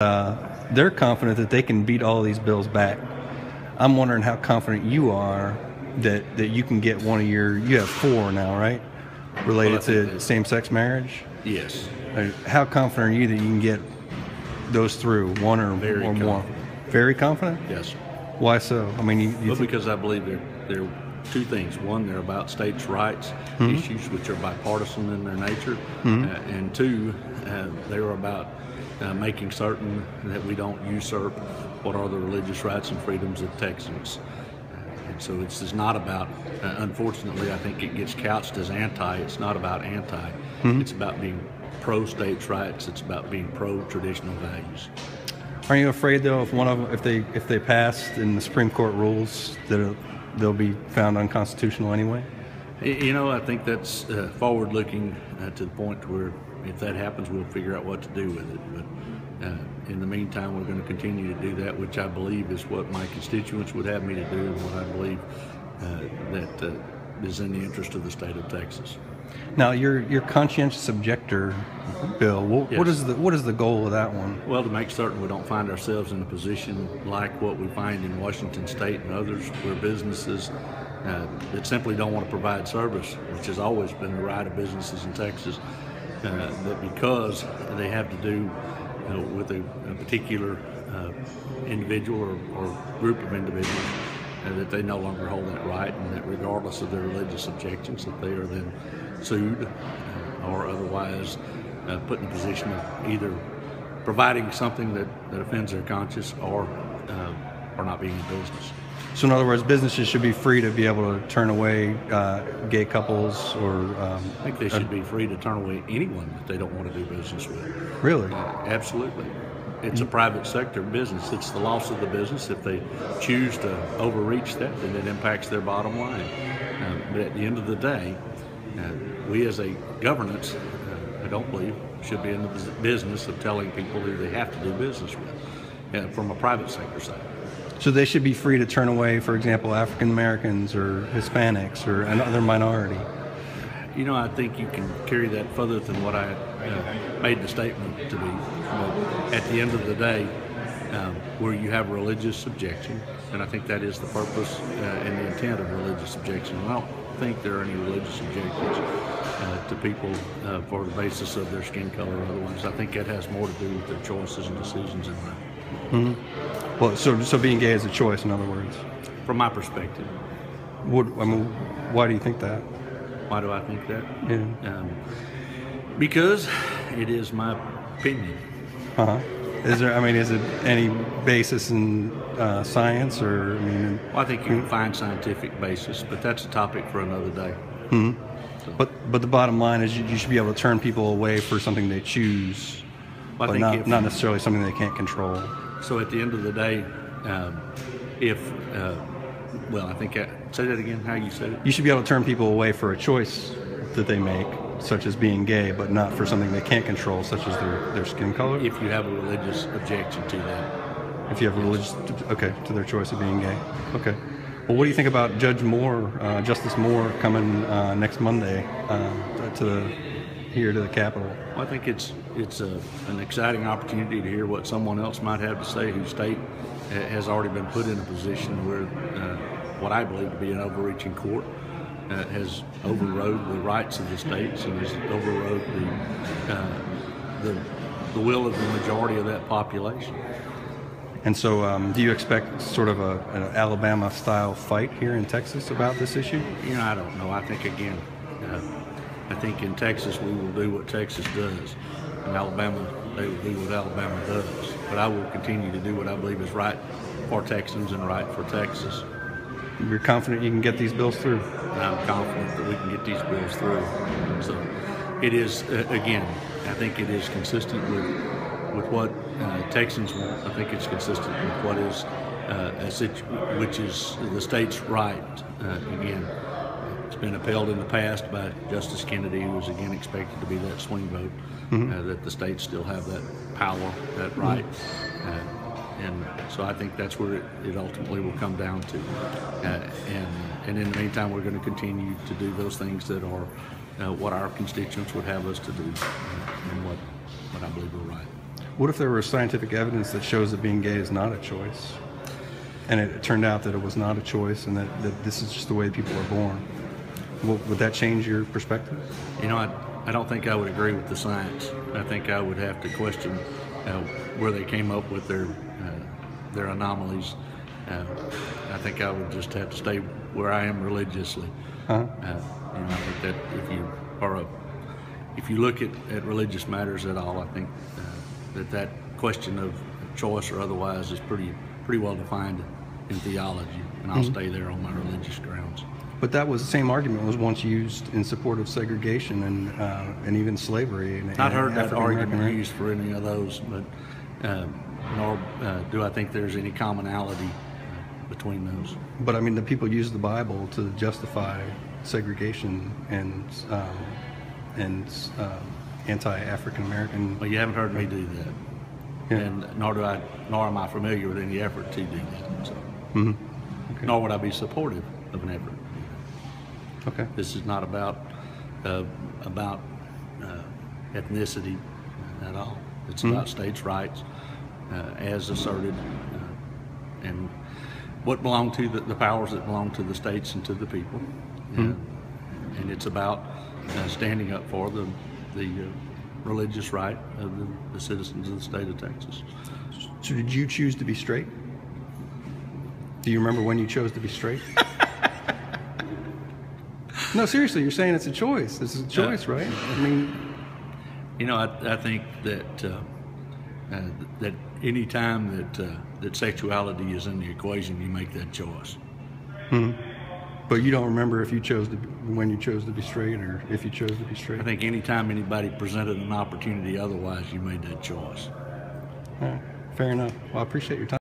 they're confident that they can beat all these bills back. I'm wondering how confident you are that you can get one of you have 4 now, right? Related to same-sex marriage? Yes. How confident are you that you can get those through, one or more? Very confident? Yes. Why so? I mean, because I believe there are 2 things. One, they're about states' rights issues, which are bipartisan in their nature, and 2, they're about making certain that we don't usurp what are the religious rights and freedoms of Texans. And so it's not about, unfortunately, I think it gets couched as anti. It's not about anti. It's about being pro-states' rights. It's about being pro-traditional values. Are you afraid, though, if they pass and the Supreme Court rules that they'll be found unconstitutional anyway? You know, I think that's forward-looking to the point where if that happens, we'll figure out what to do with it. But in the meantime, we're going to continue to do that, which I believe is what my constituents would have me to do, and what I believe that is in the interest of the state of Texas. Now, your conscientious objector bill, what is the goal of that one? Well, to make certain we don't find ourselves in a position like what we find in Washington State and others, where businesses that simply don't want to provide service, which has always been the right of businesses in Texas, that because they have to do with a particular individual or group of individuals, that they no longer hold that right, and that regardless of their religious objections, that they are then sued or otherwise put in a position of either providing something that offends their conscience or not being in business. So in other words, businesses should be free to be able to turn away gay couples, or I think they should be free to turn away anyone that they don't want to do business with. Really? Absolutely. It's a private sector business. It's the loss of the business. If they choose to overreach that, then it impacts their bottom line. But at the end of the day, we as a governance, I don't believe, should be in the business of telling people who they have to do business with from a private sector side. So they should be free to turn away, for example, African Americans or Hispanics or another minority. You know, I think you can carry that further than what I made the statement to be. But at the end of the day, where you have religious objection, and I think that is the purpose and the intent of religious objection. I don't think there are any religious objections to people for the basis of their skin color or otherwise. I think that has more to do with their choices and decisions in life. Well, so being gay is a choice, in other words. From my perspective. Why do you think that? Why do I think that? Yeah. Because it is my opinion. Is it any basis in science, or Well, I think you can find scientific basis, but that's a topic for another day. So. But the bottom line is you should be able to turn people away for something they choose, well, but not necessarily something they can't control. So at the end of the day, I think, say that again, how you said it? You should be able to turn people away for a choice that they make, such as being gay, but not for something they can't control, such as their skin color? If you have a religious objection to that. If you have a religious, to their choice of being gay. Okay. Well, what do you think about Justice Moore coming next Monday here to the Capitol? Well, I think it's an exciting opportunity to hear what someone else might have to say whose state has already been put in a position where what I believe to be an overreaching court has overrode the rights of the states and has overrode the will of the majority of that population. And so do you expect sort of an Alabama-style fight here in Texas about this issue? You know, I don't know. I think, again, I think in Texas we will do what Texas does. In Alabama, they will do what Alabama does. But I will continue to do what I believe is right for Texans and right for Texas. You're confident you can get these bills through? And I'm confident that we can get these bills through. So it is, again, I think it is consistent with what Texans want. I think it's consistent with what is which is the state's right. Again, it's been upheld in the past by Justice Kennedy, who was again expected to be that swing vote, that the states still have that power, that right. And so I think that's where it ultimately will come down to. And in the meantime, we're going to continue to do those things that are what our constituents would have us to do and what I believe are right. What if there was scientific evidence that shows that being gay is not a choice, and it turned out that it was not a choice, and that this is just the way people are born? Would that change your perspective? You know, I don't think I would agree with the science. I think I would have to question where they came up with their anomalies. I think I would just have to stay where I am religiously. Uh-huh. You know, I think that if you look at religious matters at all, I think that question of choice or otherwise is pretty well defined in theology, and I'll stay there on my religious grounds. But that was the same argument was once used in support of segregation and even slavery. I've heard that argument used for any of those, but nor do I think there's any commonality between those. But I mean, the people use the Bible to justify segregation and anti-African American. Well, you haven't heard me do that, Yeah. and nor am I familiar with any effort to do that. So. Okay. Nor would I be supportive of an effort. Okay. This is not about ethnicity at all. It's about states' rights as asserted, and what belong to the powers that belong to the states and to the people. And it's about standing up for the religious right of the citizens of the state of Texas. So did you choose to be straight? Do you remember when you chose to be straight? No, seriously, you're saying it's a choice. It's a choice, right? I mean, you know, I think that that any time that sexuality is in the equation, you make that choice. but you don't remember if you chose when you chose to be straight, or if you chose to be straight. I think any time anybody presented an opportunity otherwise, you made that choice. All right, fair enough. Well, I appreciate your time.